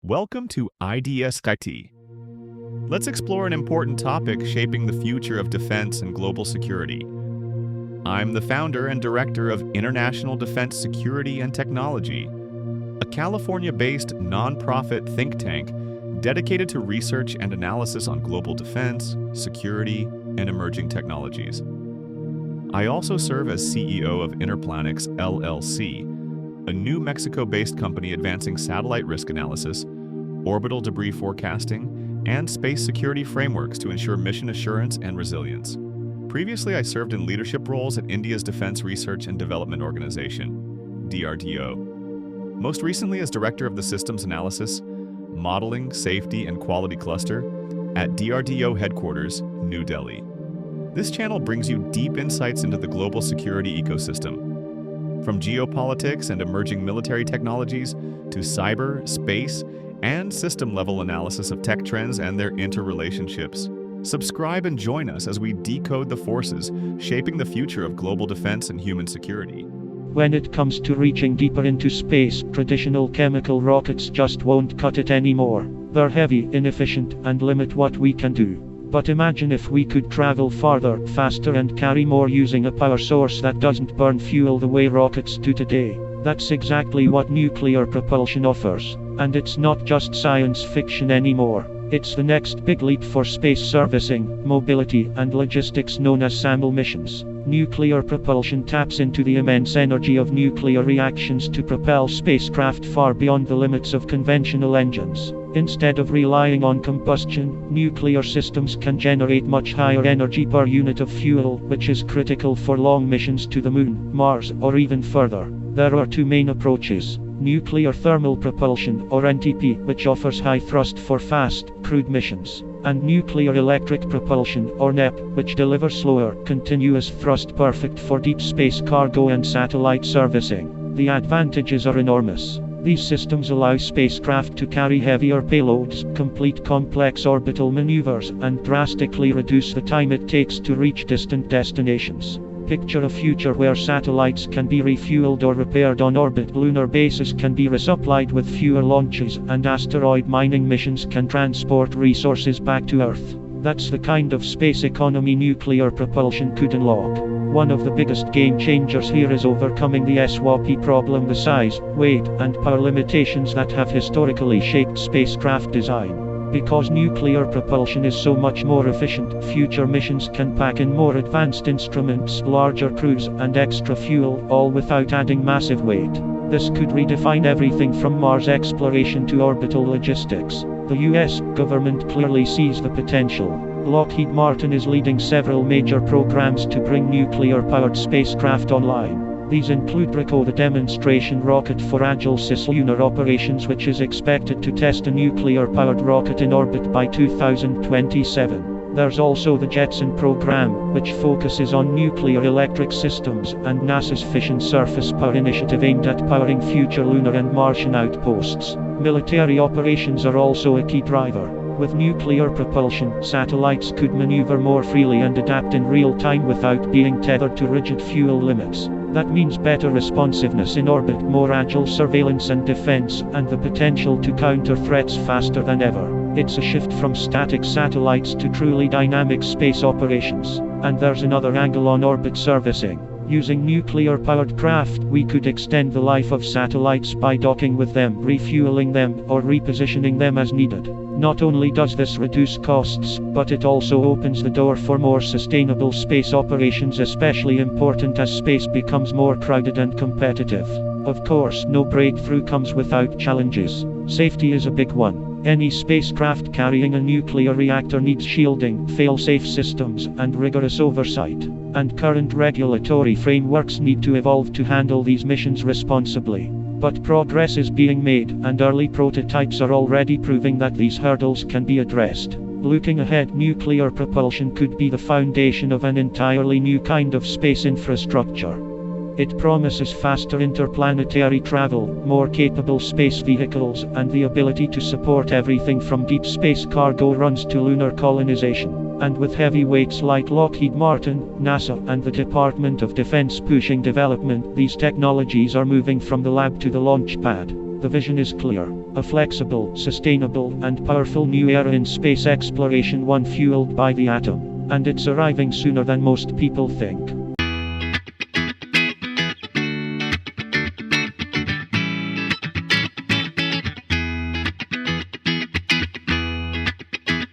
Welcome to IDS-IT. Let's explore an important topic shaping the future of defense and global security. I'm the founder and director of International Defense Security and Technology, a California-based nonprofit think tank dedicated to research and analysis on global defense, security, and emerging technologies. I also serve as CEO of Interplanetary LLC, a New Mexico-based company advancing satellite risk analysis, orbital debris forecasting, and space security frameworks to ensure mission assurance and resilience. Previously, I served in leadership roles at India's Defense Research and Development Organization, DRDO. Most recently as Director of the Systems Analysis, Modeling, Safety, and Quality Cluster at DRDO Headquarters, New Delhi. This channel brings you deep insights into the global security ecosystem, from geopolitics and emerging military technologies to cyber, space, and system-level analysis of tech trends and their interrelationships. Subscribe and join us as we decode the forces shaping the future of global defense and human security. When it comes to reaching deeper into space, traditional chemical rockets just won't cut it anymore. They're heavy, inefficient, and limit what we can do. But imagine if we could travel farther, faster, and carry more using a power source that doesn't burn fuel the way rockets do today. That's exactly what nuclear propulsion offers. And it's not just science fiction anymore. It's the next big leap for space servicing, mobility, and logistics known as SAML missions. Nuclear propulsion taps into the immense energy of nuclear reactions to propel spacecraft far beyond the limits of conventional engines. Instead of relying on combustion, nuclear systems can generate much higher energy per unit of fuel, which is critical for long missions to the Moon, Mars, or even further. There are two main approaches: Nuclear Thermal Propulsion, or NTP, which offers high thrust for fast, crewed missions, and Nuclear Electric Propulsion, or NEP, which delivers slower, continuous thrust perfect for deep space cargo and satellite servicing. The advantages are enormous. These systems allow spacecraft to carry heavier payloads, complete complex orbital maneuvers, and drastically reduce the time it takes to reach distant destinations. Picture a future where satellites can be refueled or repaired on orbit, lunar bases can be resupplied with fewer launches, and asteroid mining missions can transport resources back to Earth. That's the kind of space economy nuclear propulsion could unlock. One of the biggest game changers here is overcoming the SWaP problem, the size, weight, and power limitations that have historically shaped spacecraft design. Because nuclear propulsion is so much more efficient, future missions can pack in more advanced instruments, larger crews, and extra fuel, all without adding massive weight. This could redefine everything from Mars exploration to orbital logistics. The US government clearly sees the potential. Lockheed Martin is leading several major programs to bring nuclear-powered spacecraft online. These include DRACO, the demonstration rocket for agile cislunar operations, which is expected to test a nuclear-powered rocket in orbit by 2027. There's also the JETSON program, which focuses on nuclear electric systems, and NASA's Fission Surface Power initiative aimed at powering future lunar and Martian outposts. Military operations are also a key driver. With nuclear propulsion, satellites could maneuver more freely and adapt in real time without being tethered to rigid fuel limits. That means better responsiveness in orbit, more agile surveillance and defense, and the potential to counter threats faster than ever. It's a shift from static satellites to truly dynamic space operations. And there's another angle on orbit servicing. Using nuclear-powered craft, we could extend the life of satellites by docking with them, refueling them, or repositioning them as needed. Not only does this reduce costs, but it also opens the door for more sustainable space operations, especially important as space becomes more crowded and competitive. Of course, no breakthrough comes without challenges. Safety is a big one. Any spacecraft carrying a nuclear reactor needs shielding, fail-safe systems, and rigorous oversight. And current regulatory frameworks need to evolve to handle these missions responsibly. But progress is being made, and early prototypes are already proving that these hurdles can be addressed. Looking ahead, nuclear propulsion could be the foundation of an entirely new kind of space infrastructure. It promises faster interplanetary travel, more capable space vehicles, and the ability to support everything from deep space cargo runs to lunar colonization. And with heavyweights like Lockheed Martin, NASA, and the Department of Defense pushing development, these technologies are moving from the lab to the launch pad. The vision is clear. A flexible, sustainable, and powerful new era in space exploration, one fueled by the atom. And it's arriving sooner than most people think.